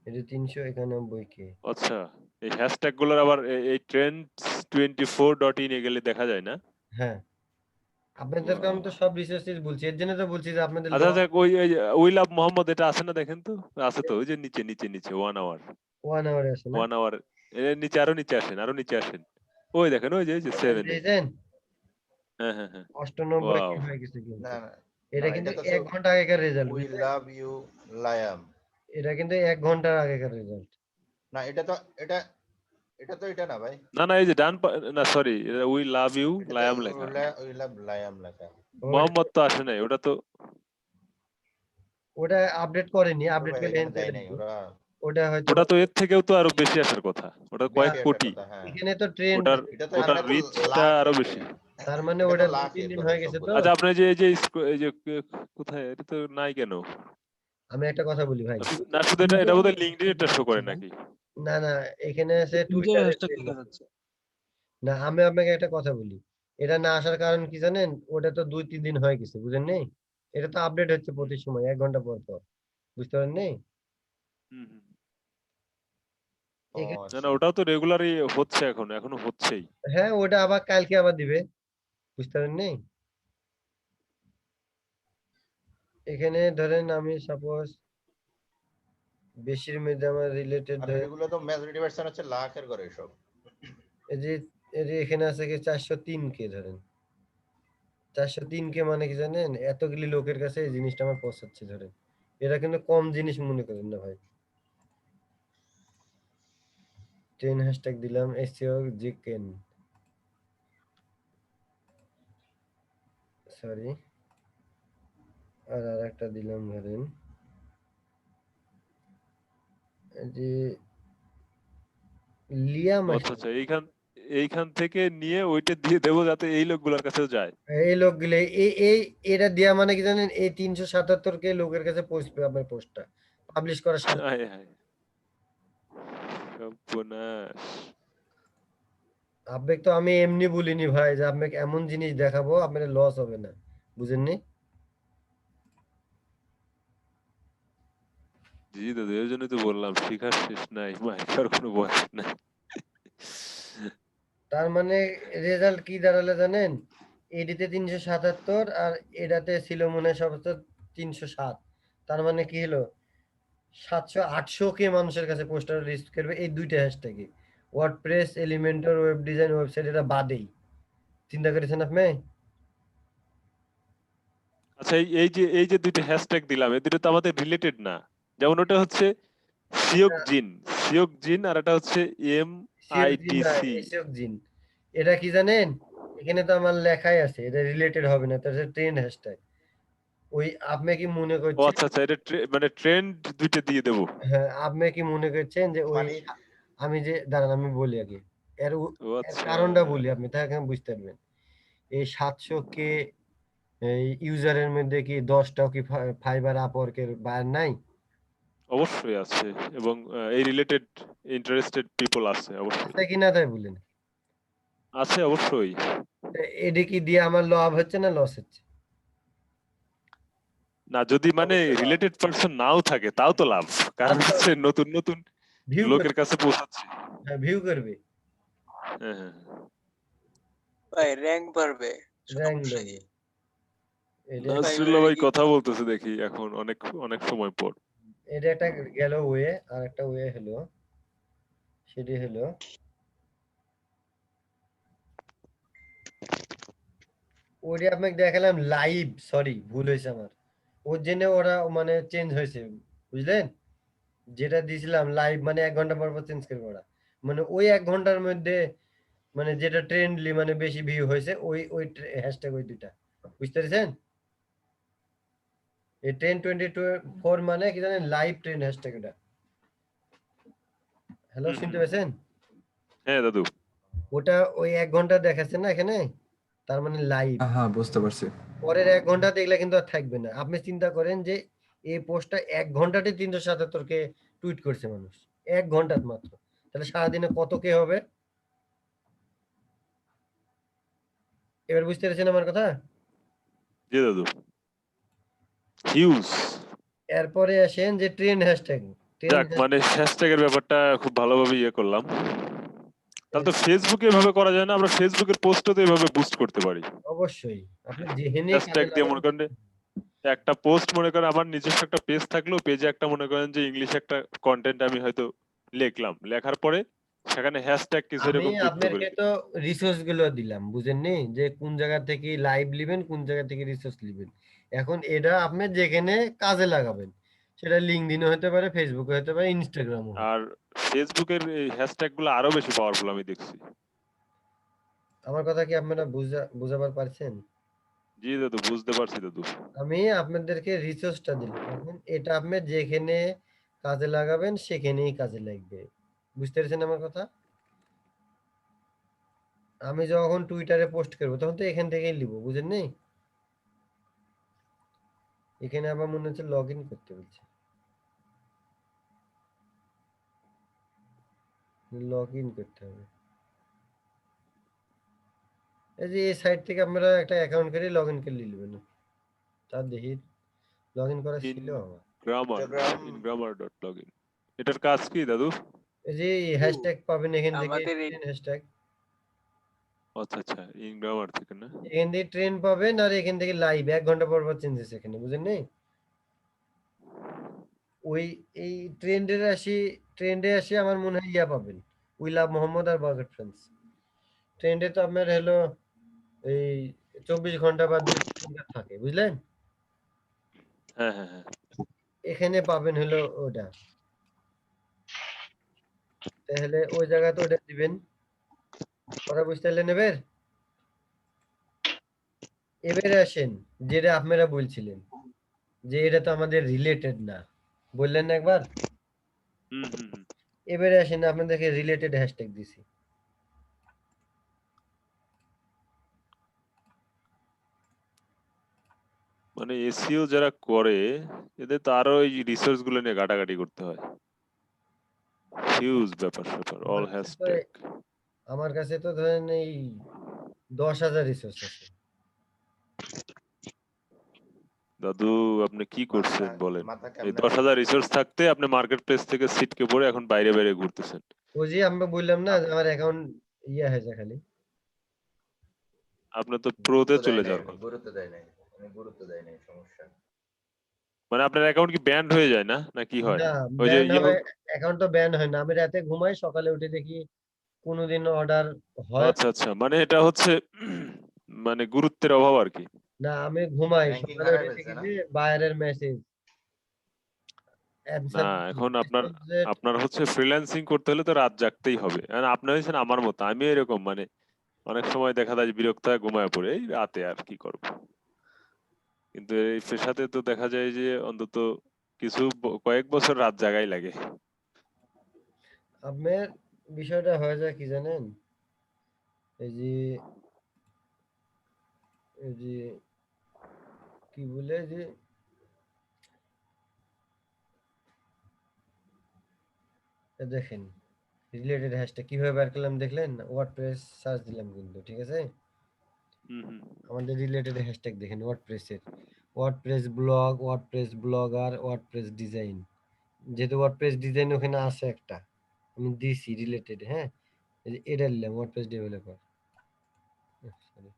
এটা 391 কে। আচ্ছা, এই হ্যাশট্যাগ গুলোর আবার এই trends24.in এ গেলে দেখা যায় না? হ্যাঁ, আপনাদেরকে আমি তো সব রিসার্চেস বলছি, এর জন্য তো বলছি যে আপনাদের আচ্ছা আচ্ছা, ওই উই লাভ মোহাম্মদ এটা আছে না দেখেন তো? আছে তো, ওই যে নিচে নিচে নিচে 1 আওয়ার 1 আওয়ারে আছে না? 1 আওয়ার এর নিচে আরো নিচে আসেন, আরো নিচে আসেন। ওই দেখেন, ওই যে 7 এ। দেখেন হ্যাঁ হ্যাঁ হ্যাঁ। 98 ওয়াও। কে হয়ে গেছে কিন্তু। না না এটা না, কিন্তু এটা তো 1 ঘন্টা আগেকার result, we love you Liam. এটা কিন্তু 1 ঘন্টার আগেকার রেজাল্ট। না এটা তো এটা এটা তো এটা না ভাই, না না, এই যে না সরি, উই লাভ ইউ এটা লায়াম তো লেখা। উই লাভ লায়াম লেখা। মোহাম্মদ তো আসে নাই, ওটা তো ওটা আপডেট করেনি, ওরা আপডেট ভাই করলে এখানে এনতে দেয় নাই, ওরা ওটা হয়তো ওটা তো এর থেকেও তো আরো বেশি আসার কথা, ওটা বেশি কয়েক আসার কোটি। কথা, হ্যাঁ। এখানে তো ট্রেন্ড, এটা তো ওটার এটা তো রিচটা আরো লাখের, বেশি। তার মানে এটা তো ওটা 2-3 লাখের দিন কথা হয়ে গেছে তো। সবগুলো। আচ্ছা, আপনার যে এই যে কোথায় এটা তো নাই কেন? আমি একটা কথা বলি ভাই, না শুধু এটা বোধহয় লিঙ্কডইন শো করে নাকি? না না, এখানে আছে টুইটারে টুইটারে। হ্যাশট্যাগ দেখা যাচ্ছে। না, আমি আপনাকে একটা কথা বলি, এটা না আসার কারণ কি জানেন? ওটা তো 2-3 দিন হয়ে গেছে, বুঝেন নেই? এটা তো আপডেট হচ্ছে প্রতি সময় 1 ঘন্টা পর পর, বুঝতে পারেন নেই? হুম হুম। ও এখানে না না, আচ্ছা। ওটাও তো রেগুলারই হচ্ছে, এখনো হচ্ছেই। হ্যাঁ, ওটা আবার কালকে আবার দিবে, বুঝতে পারেন নেই? এখানে ধরেন আমি সাপোজ বেশির মধ্যে আমার রিলেটেড আর ধরেন, এগুলো তো মেজরিটি পার্সেন্ট হচ্ছে লাখের করে সব। এই যে এখানে আছে কি 403 কে ধরেন, 403 কে মানে কি জানেন? এতগুলি লোকের কাছে এই জিনিসটা আমার পৌঁছাচ্ছে ধরেন, এটা কিন্তু কম জিনিস মনে করেন না ভাই। 10 হ্যাশট্যাগ দিলাম, এসইও জিকেন, সরি, আর একটা দিলাম ধরেন এই যে লিয়াম আচ্ছা আচ্ছা, এইখান থেকে নিয়ে ওইটা দিয়ে দেবো যাতে এই লোকগুলোর কাছেও যায়। এই লোকগুলো এই এটা দেয়া মানে কি জানেন? এই 377 কে লোকের কাছে পৌঁছবে আপনার পোস্টটা পাবলিশ করার সাথে। হায় হায়, সর্বনাশ। আপনাকে তো আমি এমনি বলিনি ভাই যে আপনাকে এমন জিনিস দেখাবো আপনার লস হবে না, বুঝেননি? জি দাদা, এর জন্যই তো বললাম শিখার শেষ নাই, মাইকার কোনো বয়স নাই। তার মানে রেজাল্ট কি দাঁড়ালে জানেন? এডিতে 377 আর এটাতে ছিল মনে হয় সর্বোচ্চ 307। তার মানে কি হলো? 700-800 কে মানুষের কাছে পোস্টার রিচ করবে এই দুইটা হ্যাশট্যাগে, WordPress, Elementor, web design, website, এটা বাদেই। চিন্তা করেছেন আপনি? আচ্ছা, এই যে দুইটা হ্যাশট্যাগ দিলাম, এই দুটো তো আমাদের রিলেটেড না। যেমন ওটা হচ্ছে সিওক জিন আর এটা হচ্ছে সিওজিন না, MITC। এসিওজিন। এটা কি জানেন? এখানে তো আমার লেখাই আছে এটা রিলেটেড হবে না, এটা ট্রেন্ড হ্যাশট্যাগ। ওই আপনি কি মনে ও করছেন? আচ্ছা আচ্ছা, এটা মানে ট্রেন্ড দুইটা দিয়ে দেবো। হ্যাঁ, আপনি কি মনে করছেন যে ওই মানে আমি যে দাঁড়ান আমি বলি আগে, এর ও এর আচ্ছা। কারণটা বলি, আপনি তাহলে বুঝতে পারবেন। এই 700 কে এই ইউজারের মধ্যে কি 10টাও কি ফাইবার আপওয়ার্কের বায়ার নাই? অবশ্যই আছে, এবং এই রিলেটেড ইন্টারেস্টেড পিপল আছে অবশ্যই। আছে কি না তাই বলেন। আছে অবশ্যই। এটা কি দিয়ে আমার লাভ হচ্ছে না লস হচ্ছে? না, যদি মানে অবশ্যই লাভ। রিলেটেড পারসন নাও থাকে তাও তো লাভ, কারণ হচ্ছে নতুন নতুন ভিউ লোকের কাছে পৌঁছাচ্ছে। হ্যাঁ, ভিউ করবে, হ্যাঁ হ্যাঁ। ভাই র্যাঙ্ক বাড়বে, র্যাঙ্ক সমস্যা দেবে। কি? এটা নাজরুল্লাহ ভাই কথা বলতেছে দেখি এখন অনেক অনেক সময় পর। এটা একটা গেল ওয়ে, আর একটা ওয়ে হলো, সেটি হলো ওইটা আপনাকে দেখালাম লাইভ, সরি ভুল হয়েছে আমার, ওর জন্য ওরা মানে চেঞ্জ হয়েছে, বুঝলেন? যেটা দিয়েছিলাম লাইভ মানে 1 ঘন্টা পর পর চেঞ্জ করবে ওরা, মানে ওই 1 ঘন্টার মধ্যে মানে যেটা ট্রেন্ডলি মানে বেশি ভিউ হয়েছে ওই ওই হ্যাশট্যাগ ওই দুইটা, বুঝতে পেরেছেন? এই 10-24 মানে কি জানেন? লাইভ ট্রেন্ড হ্যাশট্যাগ এটা। হ্যালো, হুম, শুনতে হুম। পেয়েছেন? হ্যাঁ দাদু। ওটা ওই 1 ঘন্টা দেখাচ্ছে না এখানে, তার মানে লাইভ। হ্যাঁ বুঝতে পারছি। পরের 1 ঘন্টা দেখলে কিন্তু আর থাকবে না। আপনি চিন্তা করেন যে এই পোস্টটা 1 ঘন্টাতে 377 কে টুইট করছে মানুষ, 1 ঘন্টা মাত্র। তাহলে সারাদিনে কত কে হবে? এবার বুঝতে পেরেছেন আমার কথা? জি দাদু, হিউজ। এরপরে আসেন যে ট্রেন্ড হ্যাশট্যাগ। যাক, মানে হ্যাশট্যাগের ব্যাপারটা খুব ভালোভাবে ইয়ে করলাম। তাহলে তো ফেসবুকে এভাবে করা যায় না? আমরা ফেসবুকের পোস্টও তো এভাবে বুস্ট করতে পারি। অবশ্যই আপনি যেহেনে হ্যাশট্যাগ কাজে দিয়ে মনে লাগান। করেন একটা পোস্ট, মনে করেন আমার নিজস্ব একটা পেজ থাকলো, পেজে একটা মনে করেন যে ইংলিশ একটা কন্টেন্ট আমি হয়তো লিখলাম, লেখার পরে সেখানে হ্যাশট্যাগ কিছু আমি এরকম যুক্ত আপনাকে করে তো রিসোর্স গুলো দিলাম, বুঝেননি? যে কোন জায়গা থেকে লাইভ লিবেন, কোন জায়গা থেকে রিসোর্স লিবেন। এখন এটা আপনি যেখানে কাজে লাগাবেন, সেটা লিঙ্কডইনে হতে পারে, ফেসবুকে হতে পারে, ইনস্টাগ্রামও। আর ফেসবুকের এই হ্যাশট্যাগ গুলো আরো বেশি পাওয়ারফুল আমি দেখছি। আমার কথা কি আপনারা বুঝাবার পারছেন? জি দাদু, বুঝতে পারছি দাদু। আমি আপনাদেরকে রিসোর্সটা দিলাম, এখন এটা আপনি যেখানে কাজে লাগাবেন সেখানেই কাজে লাগবে। বুঝতে পেরেছেন আমার কথা? আমি যখন টুইটারে পোস্ট করবো তখন তো এখান থেকেই লিখবো, বুঝেননি? এখানে আবার মনে হচ্ছে লগ ইন করতে বলছে, লগ ইন করতে হবে। এই যে এই সাইট থেকে আপনারা একটা অ্যাকাউন্ট করে লগ ইন করে নেবেন। তার দেখি লগ ইন করা ছিল আমার। ingrammar.login এটার কাজ কি দাদু? এই যে হ্যাশট্যাগ পাবেন এখান থেকে, আমাদের এই ট্রেন হ্যাশট্যাগ। আচ্ছা আচ্ছা, ইনগ্রামার থেকে না? এখান থেকে ট্রেন পাবেন, আর এখান থেকে লাইভ 1 ঘন্টা পর পর চেঞ্জেস এখানে, বুঝেন নি? ওই এই ট্রেন্ডে আসি আমার মনে হয় ইয়া পাবেন, উই লাভ মোহাম্মদ আর বার্গার ফ্রেন্ডস। ট্রেন্ডে তো আপনার হলো এই 24 ঘন্টা বা 2 ঘন্টা থাকে, বুঝলেন? হ্যাঁ হ্যাঁ হ্যাঁ। এখানে পাবেন হলো ওটা, তাহলে ওই জায়গাতে ওটা দিবেন। কথা বুঝতে পারলেন? এবারে আসেন যেটা আপনারা বলছিলেন যে এটা তো আমাদের রিলেটেড না, বললেন না একবার? হুম হুম হুম। এবারে আসেন আপনাদেরকে রিলেটেড হ্যাশট্যাগ দিছি। মানে এসইও যারা করে এদের তো আরো এই রিসার্চ গুলো নিয়ে ঘাটাঘাটি করতে হয়। হিউজ ব্যাপার স্যাপার, অল হ্যাশট্যাগ। আমার কাছে তো ধরেন এই 10,000 রিসোর্স আছে। দাদু, আপনি কি করছেন বলেন? মাথা এই কেমনে 10,000 রিসোর্স থাকতে আপনি মার্কেট প্লেস থেকে সিটকে পড়ে এখন বাইরে বাইরে ঘুরতেছেন। ওই যে আমরা বললাম না যে আমার অ্যাকাউন্ট ইয়া হয়েছে খালি। আপনি তো প্রোতে চলে যাওয়ার কথা। গুরুত্ব দেয় নাই, গুরুত্ব দেয় নাই, সমস্যা। মানে আপনার অ্যাকাউন্ট কি ব্যান্ড হয়ে যায় না কি হয়? না, ওই যে ব্যান হবে, অ্যাকাউন্ট তো ব্যান হয় না। আমি রাতে ঘুমাই, সকালে উঠে দেখি কোনোদিন অর্ডার হয়। আচ্ছা আচ্ছা, মানে এটা হচ্ছে মানে গুরুত্বের অভাব আর কি। না, আমি ঘুমাই, র্যাঙ্কিং সকালে হারায় উঠে ফেলছে দেখি না? যে বাইরের মেসেজ না, অ্যানসার এখন আপনার হচ্ছে ফ্রিল্যান্সিং করতে হলে তো রাত জাগতেই হবে। আর আপনি হয়েছেন আমার মতো, আমি এরকম মানে অনেক সময় দেখা যায় যে বিরক্ত হয়ে ঘুমায় পড়ে এই রাতে, আর কি করব। কিন্তু এই পেশাতে তো দেখা যায় যে অন্তত কয়েক বছর রাত জাগাই লাগে। আপনার বিষয়টা হয়ে যায় কি জানেন? এই যে এই যে কি বলে যে দেখেন রিলেটেড হ্যাশট্যাগ কিভাবে বের করলাম দেখলেন? ওয়ার্ডপ্রেস সার্চ দিলাম কিন্তু, ঠিক আছে? হুম হুম। আমাদের রিলেটেড হ্যাশট্যাগ দেখেন ওয়ার্ডপ্রেসের, WordPress blog, WordPress blogger, WordPress design. যেহেতু ওয়ার্ডপ্রেস ডিজাইন ওখানে আছে একটা, আমি দিছি রিলেটেড। হ্যাঁ, এই যে এটা নিলাম ওয়ার্ডপ্রেস ডেভেলপার। সরি,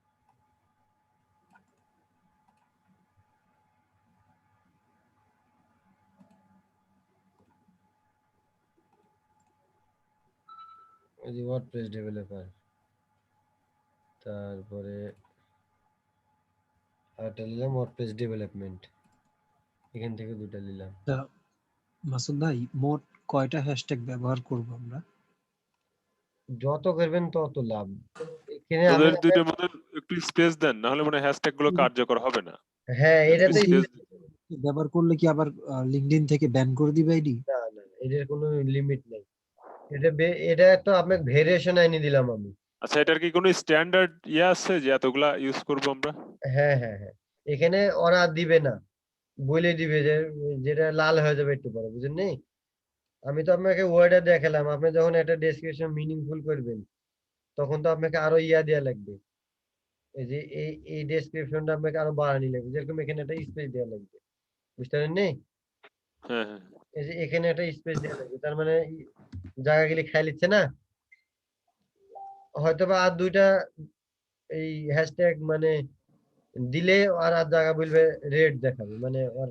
এই যে ওয়ার্ডপ্রেস ডেভেলপার, তারপরে আরেকটা নিলাম ওয়ার্ডপ্রেস ডেভেলপমেন্ট, এখান থেকে দুটো নিলাম। তা মাসুদ ভাই, মোট কয়টা হ্যাশট্যাগ ব্যবহার করব আমরা? যত করবেন তত লাভ। এখানে আমি ওদের দুইটার মধ্যে একটু স্পেস দেন, না হলে মানে হ্যাশট্যাগ গুলো কার্যকর হবে না। হ্যাঁ একটু এটাতে স্পেস। ব্যবহার করলে কি আবার লিঙ্কডইন থেকে ব্যান করে দিবে আইডি? না না, এটার কোনো লিমিট নেই। এটা তো আপনাকে ভেরিয়েশন আইনি দিলাম আমি। আচ্ছা, এটার কি কোনো স্ট্যান্ডার্ড আছে যে এতগুলা ইউজ করব আমরা? হ্যাঁ হ্যাঁ হ্যাঁ, এখানে ওরা দিবে না, বলে দিবে যে যেটা লাল হয়ে যাবে একটু পরে, বুঝলেন নি? আমি তো আপনাকে ওয়ার্ডে দেখালাম, আপনি যখন একটা ডেসক্রিপশন মিনিংফুল করবেন তখন তো আপনাকে আরো দেওয়া লাগবে। এই যে এই ডেসক্রিপশনটা আপনাকে আরো বাড়ানি লাগবে, যেরকম এখানে একটা স্পেস দেওয়া লাগবে, বুঝতে পারেন নি? হ্যাঁ, হ্যাঁ। এই যে এখানে একটা স্পেস দেওয়া লাগবে, তার মানে জায়গাগুলি খাই লিচ্ছে না, হয়তোবা আর দুইটা এই হ্যাশট্যাগ মানে দিলে আর জায়গা বলবে রেড দেখাবে, মানে আর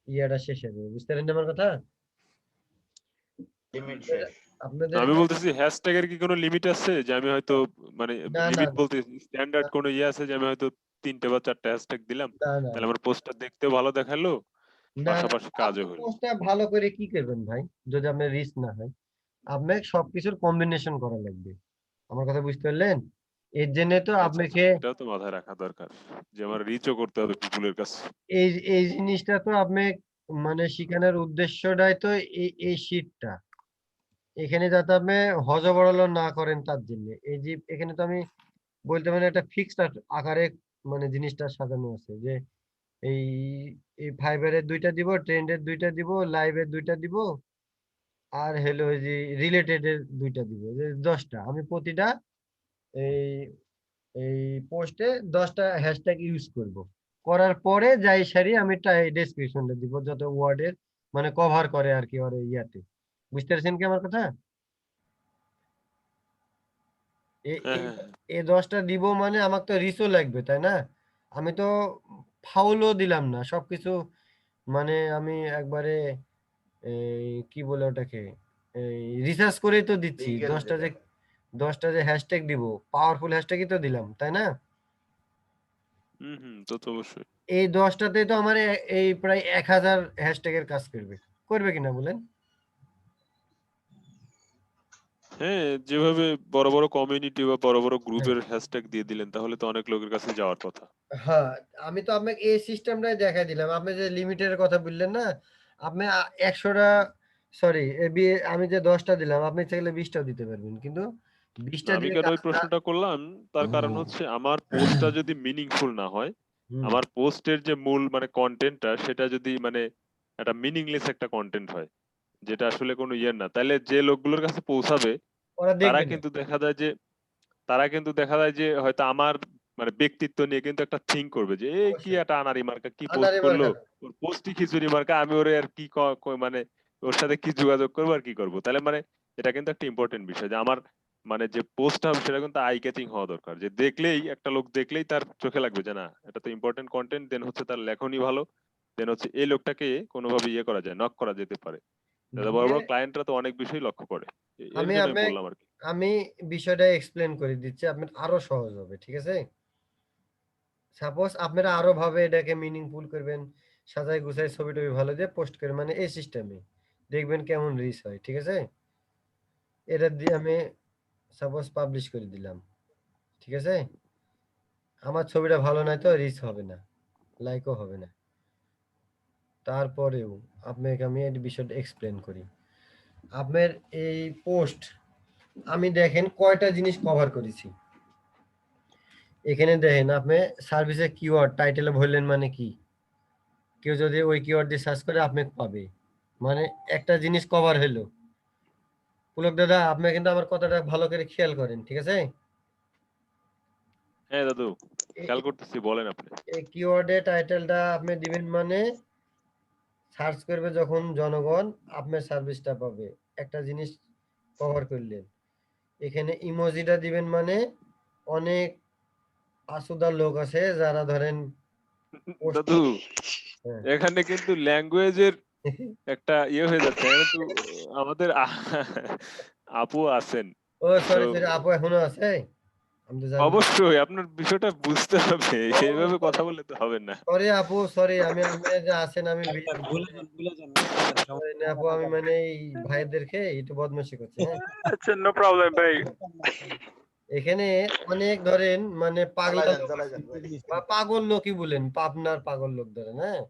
ইয়াটা শেষ হয়ে যাবে, বুঝতে পারেন আমার কথা? লিমিট শেষ। আপনাদের আমি বলতেছি হ্যাশট্যাগ এর কি কোনো লিমিট আছে যে আমি হয়তো মানে না না লিমিট বলতে স্ট্যান্ডার্ড কোনো আছে যে আমি হয়তো 3টে বা 4টে হ্যাশট্যাগ দিলাম, না না তাহলে আমার পোস্টটা দেখতেও ভালো দেখালো, না না, পাশাপাশি কাজও আপনি হলো। পোস্টটা ভালো করে কি করবেন ভাই, যদি আপনার রিস্ক না হয়, আপনাকে সবকিছুর কম্বিনেশন করা লাগবে, আমার কথা বুঝতে পারলেন? এর জন্য তো আচ্ছা, আপনাকে এটাও তো মাথায় রাখা দরকার যে আমার রিচও করতে হবে পিপুলের কাছে। এই এই জিনিসটা তো আপনি মানে শিখানোর উদ্দেশ্যটাই তো এই শীটটা, এখানে যাতে আপনি হজবরল না করেন তার জন্য এই যে এখানে তো আমি বলতে পারেন একটা ফিক্সড আকারে মানে জিনিসটা সাজানো আছে যে এই এই ফাইবারের 2টা দিব, ট্রেন্ডের 2টা দিব, লাইভের 2টা দিব, আর হলো ওই যে রিলেটেড এর 2টা দিব, যে 10টা আমি প্রতিটা এই এই পোস্টে 10টা হ্যাশট্যাগ ইউজ করব, করার পরে যাই সারি আমি ডেসক্রিপশনটা দিব যত ওয়ার্ডের মানে কভার করে আর কি ওর ইয়াতে, বুঝতে পারছেন কি আমার কথা? হ্যাঁ, হ্যাঁ, হ্যাঁ। এই 10টা দিব মানে আমার তো রিচও লাগবে, তাই না? আমি তো ফাউলও দিলাম না সবকিছু, মানে আমি একবারে এই কি বলে ওটাকে এই রিসার্চ করেই তো দিচ্ছি, লিগ্যাল 10টা যেটা। যে 10টা যে হ্যাশট্যাগ দিব, পাওয়ারফুল হ্যাশট্যাগই তো দিলাম, তাই না? হুম, হুম, তো তো অবশ্যই। এই 10টাতে তো আমার এই প্রায় 1000 হ্যাশট্যাগের কাজ করবে, করবে কিনা বলেন? হ্যাঁ, যেভাবে বড় বড় কমিউনিটি বা বড় বড় হ্যাঁ গ্রুপের হ্যাশট্যাগ দিয়ে দিলেন তাহলে তো অনেক লোকের কাছে যাওয়ার কথা। হ্যাঁ, আমি তো আপনাকে এই সিস্টেমটাই দেখাই দিলাম, আপনি যে লিমিটের কথা বললেন না, আপনি 100টা সরি আমি যে 10টা দিলাম আপনি চাইলে 20টাও দিতে পারবেন, কিন্তু 20টা আমি দিলে কেন ওই কাজটা প্রশ্নটা করলাম, তার কারণ হচ্ছে আমার পোস্টটা যদি মিনিংফুল না হয়, হুম, আমার পোস্টের যে মূল মানে কন্টেন্টটা সেটা যদি মানে একটা মিনিংলেস একটা কন্টেন্ট হয়, যেটা আসলে কোনো ইয়ে না, তাহলে যে লোকগুলোর কাছে পৌঁছাবে ওরা তারা দেখবে না। কিন্তু দেখা যায় যে হয়তো আমার মানে ব্যক্তিত্ব নিয়ে কিন্তু একটা থিঙ্ক করবে যে এই কি অবশ্যই একটা আনারি মার্কা কি পোস্ট আনারে করলো, মার্কা ওর পোস্টই খিচুড়ি মার্কা, আমি ওরে আর কি মানে ওর সাথে কি যোগাযোগ করবো আর কি করবো, তাহলে মানে এটা কিন্তু একটা ইম্পর্টেন্ট বিষয় যে আমার মানে যে পোস্ট হবে সেটা কিন্তু আই ক্যাচিং হওয়া দরকার, যে দেখলেই একটা লোক দেখলেই তার চোখে লাগবে যে না এটা তো ইম্পর্টেন্ট কন্টেন্ট, দেন হচ্ছে তার লেখনী ভালো, দেন হচ্ছে এই লোকটাকে কোনোভাবে ইয়ে করা যায়, নক করা যেতে পারে। দাদা বড় দিয়ে বড় ক্লায়েন্টরা তো অনেক বিষয় লক্ষ্য করে, এর আমি জন্য আমি আপনি বললাম আর কি। আমি বিষয়টা এক্সপ্লেন করে দিচ্ছি, আপনার আরো সহজ হবে, ঠিক আছে? সাপোজ আপনারা আরো ভাবে এটাকে মিনিংফুল করবেন, সাজাই গুছাই ছবি টবি ভালো দিয়ে পোস্ট করে মানে এই সিস্টেমে দেখবেন কেমন রিচ হয়, ঠিক আছে? এটা দিয়ে আমি সাপোজ পাবলিশ করে দিলাম, ঠিক আছে? আমার ছবিটা ভালো নয় তো রিচ হবে না, লাইকও হবে না, তারপরেও আপনাকে আমি এই বিষয়টা এক্সপ্লেন করি। আপনার এই পোস্ট আমি দেখেন কয়টা জিনিস কভার করেছি, এখানে দেখেন আপনি সার্ভিসের কিওয়ার্ড টাইটেলে বললেন মানে কি, কেউ যদি ওই কিওয়ার্ড দিয়ে সার্চ করে আপনি পাবে, মানে একটা জিনিস কভার হলো। পুলক দাদা আপনি কিন্তু আমার কথাটা ভালো করে খেয়াল করেন, ঠিক আছে? হ্যাঁ দাদু, খেয়াল করতেছি, বলেন আপনি। এই কিওয়ার্ডে টাইটেলটা আপনি দিবেন মানে সার্চ করবে যখন জনগণ আপনার সার্ভিসটা পাবে, একটা জিনিস কভার করলেন। এখানে ইমোজিটা দিবেন মানে অনেক আসুদা লোক আছে যারা ধরেন পোস্ট, দাদু, হ্যাঁ এখানে কিন্তু ল্যাঙ্গুয়েজের একটা ইয়ে হয়ে যাচ্ছে, এখানে তো আমাদের আপু আছেন, ও তো সরি সরি, আপু এখনো আছে? আমি তো জানি না। অবশ্যই আপনার বিষয়টা বুঝতে হবে, ও এইভাবে কথা সরি বললে তো হবে না। সরি আপু, সরি আমি আপনি যে আছেন আমি ভুলে যান ভুলে যান ভুলে যান sorry না আপু, আমি মানে এই ভাইদেরকে একটু বদমাশি করছি, হ্যাঁ? আচ্ছা, নো প্রবলেম ভাই। এখানে অনেক ধরেন মানে পাগলা লোক চালাই আছে, যান ভাই। বা পাগল লোকই বলেন, পাবনার পাগল লোক ধরেন, হ্যাঁ?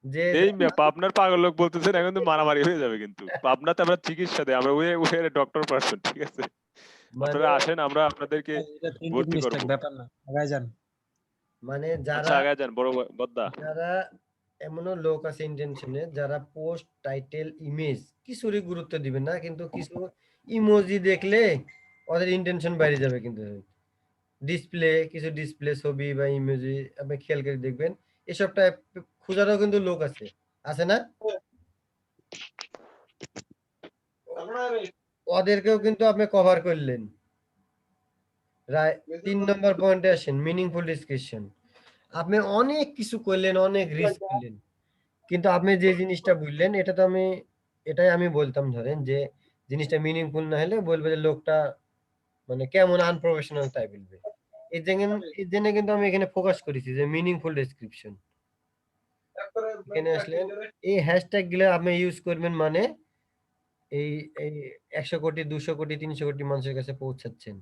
যে এই পাবনার পাগল লোক বলতেছেন, এখন তো মারামারি হয়ে যাবে, কিন্তু পাবনাতে আমরা চিকিৎসা দেই, আমরা ওয়ে ওয়ে ডক্টর পারসন, ঠিক আছে? মানে আপনারা আসেন, আমরা আপনাদেরকে ভাই, এটা প্রিন্টেড ভর্তি মিস্টেক, করবো। ব্যাপার না, আগায় যান। মানে আচ্ছা, যারা আগে যান বড় বদ্দা। যারা এমনও লোক আছে ইন্টেনশনে যারা পোস্ট টাইটেল ইমেজ কিছুরই গুরুত্ব দিবে না, কিন্তু কিছু ইমোজি দেখলে ওদের ইন্টেনশন বাইরে যাবে। কিন্তু ডিসপ্লে কিছু ডিসপ্লে ছবি বা ইমোজি আপনি খেয়াল করে দেখবেন, এসব টাইপ খোঁজারও কিন্তু লোক আছে, আছে না? ওদেরকেও কিন্তু আপনি কভার করলেন। রায় 3 নম্বর পয়েন্টে আসেন, মিনিংফুল ডিসক্রিপশন। আপনি অনেক কিছু করলেন, অনেক রিস্ক করলেন, কিন্তু আপনি যে জিনিসটা বললেন এটা তো এটাই আমি বলতাম, ধরেন যে জিনিসটা মিনিংফুল না হলে বলবে যে লোকটা মানে কেমন আনপ্রফেশনাল টাইপ বলবে। এই জন্য কিন্তু আমি এখানে ফোকাস করেছি যে মিনিংফুল ডেসক্রিপশন। এখানে আসলেন, এই হ্যাশট্যাগ গুলো আপনি ইউজ করবেন, মানে এই এই 100 কোটি 200 কোটি 300 কোটি মানুষের কাছে পৌঁছাচ্ছেন।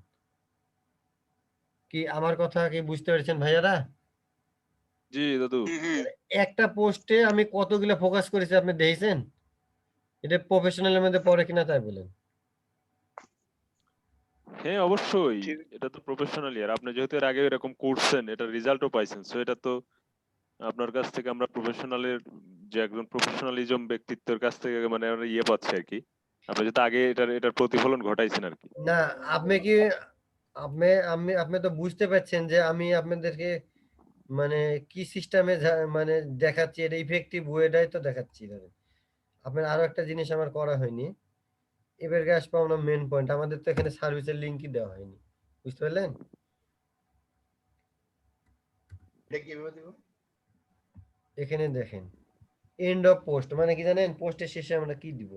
কি আমার কথা কি বুঝতে পেরেছেন ভাইয়ারা? জি দাদু। একটা পোস্টে আমি কতগুলো ফোকাস করেছি আপনি দেখেছেন? এটা প্রফেশনালের মধ্যে পড়ে কিনা তাই বলেন। হ্যাঁ অবশ্যই, ঠিক। এটা তো প্রফেশনালি। আর আপনি যেহেতু এর আগে এরকম করছেন, এটা রেজাল্টও পাইছেন, সো এটা তো আপনার কাছ থেকে আমরা প্রফেশনালের, যে একজন প্রফেশনালিজম ব্যক্তিত্বের কাছ থেকে মানে আমরা ইয়ে পাচ্ছি আর কি। আপনি যেহেতু আগে এটার প্রতিফলন ঘটাইছেন আর কি। না, আপনি কি আপনি তো বুঝতে পারছেন যে আমি আপনাদেরকে মানে কি সিস্টেমে মানে দেখাচ্ছি, এটা ইফেক্টিভ ওয়েটাই তো দেখাচ্ছি। ধরেন আপনার আরো একটা জিনিস আমার করা হয়নি, এবার আসবো আমরা মেন পয়েন্ট। আমাদের তো এখানে সার্ভিসের লিঙ্কই দেওয়া হয়নি, বুঝতে পারলেন? এটা কিভাবে দিব? এখানে দেখেন এন্ড অফ পোস্ট মানে কি জানেন? পোস্টের শেষে আমরা কি দিব,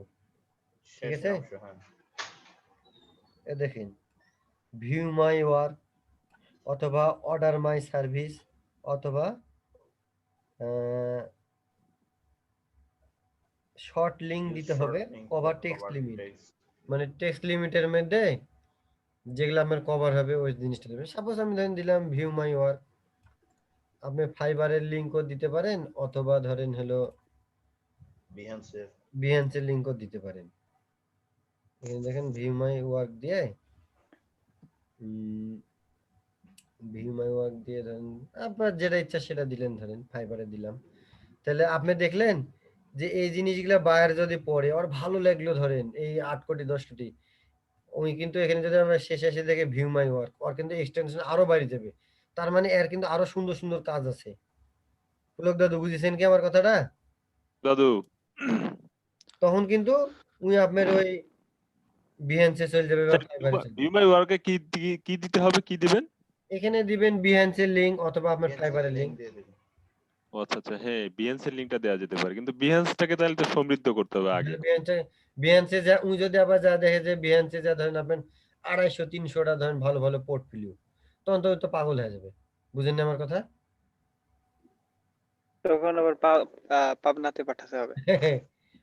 ঠিক শেষ আছে? অংশ, হ্যাঁ। এ দেখেন ভিউ মাই ওয়ার্ক, অথবা অর্ডার মাই সার্ভিস, অথবা শর্ট লিঙ্ক দিতে হবে, কভার টেক্সট লিমিট, মানে টেক্সট লিমিটের মধ্যে যেগুলো আমার কভার হবে ওই জিনিসটা দেবে। সাপোজ আমি ধরেন দিলাম ভিউ মাই ওয়ার্ক, আপনি ফাইবারের লিঙ্কও দিতে পারেন, অথবা ধরেন হলো বিহান্সের লিঙ্কও দিতে পারেন। এখানে দেখেন ভিউ মাই ওয়ার্ক দিয়ে ভিউ মাই ওয়ার্ক দিয়ে ধরেন আপনার যেটা ইচ্ছা সেটা দিলেন, ধরেন ফাইবারে দিলাম। তাহলে আপনি দেখলেন যে এই জিনিসগুলো বায়ার যদি পড়ে ওর ভালো লাগলো, ধরেন এই 8 কোটি 10 কোটি, ওই কিন্তু এখানে যদি আমরা শেষে এসে দেখে ভিউ মাই ওয়ার্ক, ওর কিন্তু এক্সটেনশন আরো বাড়ি যাবে। তার মানে এর কিন্তু আরো সুন্দর সুন্দর কাজ আছে। পুলক দাদু বুঝেছেন কি আমার কথাটা? দাদু তখন কিন্তু উনি আপনার ওই বিহান্সে চলে যাবে বা ফাইবারে চলে ভিউ যাবে। মাই ওয়ার্কে কি কি দিতে হবে, কি দিবেন? এখানে দিবেন বিহান্সের লিঙ্ক অথবা আপনার Behance ফাইবারের link লিঙ্ক। দিয়ে দিবেন। ও আচ্ছা আচ্ছা, হ্যাঁ বিএনসি এর লিংকটা দেওয়া যেতে পারে, কিন্তু বিহেন্সটাকে তাহলে তো সমৃদ্ধ করতে হবে আগে। বিহান্সে যা উনি যদি আবার যা দেখে যে বিহান্সে যা ধরেন আপনার 250-300টা ধরেন ভালো ভালো পোর্টফোলিও, তখন তো পাগল হয়ে যাবে। বুঝেন না আমার কথা? তখন আবার পাবনাতে পাঠাতে হবে।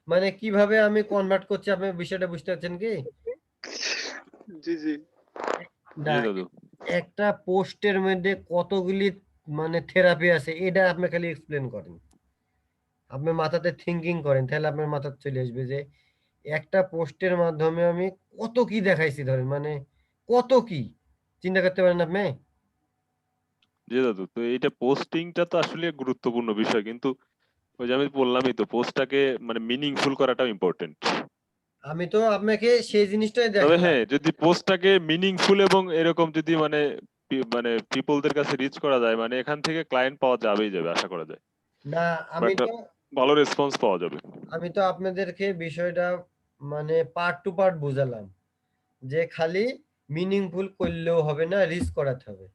মানে কিভাবে আমি কনভার্ট করছি আপনি বিষয়টা বুঝতে পারছেন কি? জি জি। না, জি দাদু। একটা পোস্টের মধ্যে কতগুলি মানে থেরাপি আছে এটা আপনি খালি এক্সপ্লেন করেন, আপনি মাথাতে থিঙ্কিং করেন, তাহলে আপনার মাথায় চলে আসবে যে একটা পোস্টের মাধ্যমে আমি কত কি দেখাইছি। ধরেন মানে কত কি চিন্তা করতে পারেন আপনি? জি দাদু, তো এইটা পোস্টিংটা তো আসলে গুরুত্বপূর্ণ বিষয়, কিন্তু ওই যে আমি বললামই তো, পোস্টটাকে মানে মিনিংফুল করাটাও ইম্পর্টেন্ট। আমি তো আপনাকে সেই জিনিসটাই তবে দেখালাম। হ্যাঁ, যদি পোস্টটাকে মিনিংফুল এবং এরকম যদি মানে মানে পিপলদের কাছে রিচ করা যায়, মানে এখান থেকে ক্লায়েন্ট পাওয়া যাবেই যাবে, আশা করা যায়, না, বা একটা ভালো রেসপন্স পাওয়া যাবে। আমি তো আপনাদেরকে বিষয়টা মানে পার্ট টু পার্ট বুঝালাম যে খালি মিনিংফুল করলেও হবে না, রিস্ক করাতে হবে।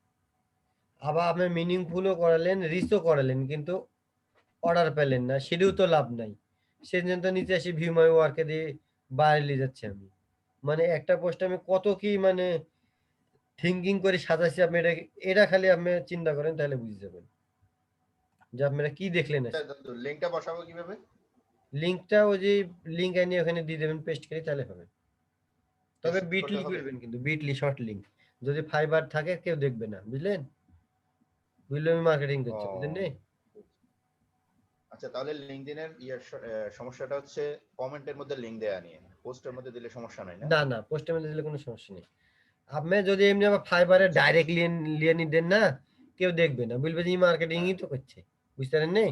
আবার আপনি মিনিংফুলও করালেন, রিস্কও করালেন, কিন্তু অর্ডার পেলেন না, সেটাও তো লাভ নাই। সেজন্য তো নিচে আসি ভিউ মাই ওয়ার্কে দিয়ে বাইরে নিয়ে যাচ্ছি আমি। মানে একটা পোস্ট আমি কত কি মানে থিঙ্কিং করে সাজাইছি, আপনি এটা এটা খালি আপনি চিন্তা করেন তাহলে বুঝে যাবেন যে আপনারা কি দেখলেন। লিংকটা বসাবো কিভাবে? লিঙ্কটা ওই যে লিঙ্ক আইনি ওখানে দিয়ে দেবেন পেস্ট করে, তাহলে হবে। তবে Paste করলে বিটলি হবে? করবেন, কিন্তু বিটলি শর্ট লিঙ্ক। যদি ফাইবার থাকে কেউ দেখবে না, বুঝলেন? বুঝলে আমি মার্কেটিং করছি, বুঝলেন নি? আচ্ছা, তাহলে লিংকডইনের সমস্যাটা হচ্ছে কমেন্টের মধ্যে লিংক দেয়া নিয়ে। পোস্টের মধ্যে দিলে সমস্যা নাই না? না না, পোস্টের মধ্যে দিলে কোনো সমস্যা নেই। আপনি যদি এমনি আবার ফাইবারে ডাইরেক্ট লিয়ে নি দেন না, কেউ দেখবে না, বলবে যে মার্কেটিংই তো করছে, বুঝতে পারেন নি?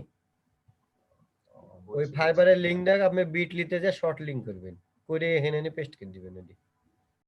ওই ফাইবারের লিঙ্কটা আপনি বিটলিতে যা শর্ট লিঙ্ক করবেন, করে এখানে এনে পেস্ট করে দিবেন ওটি।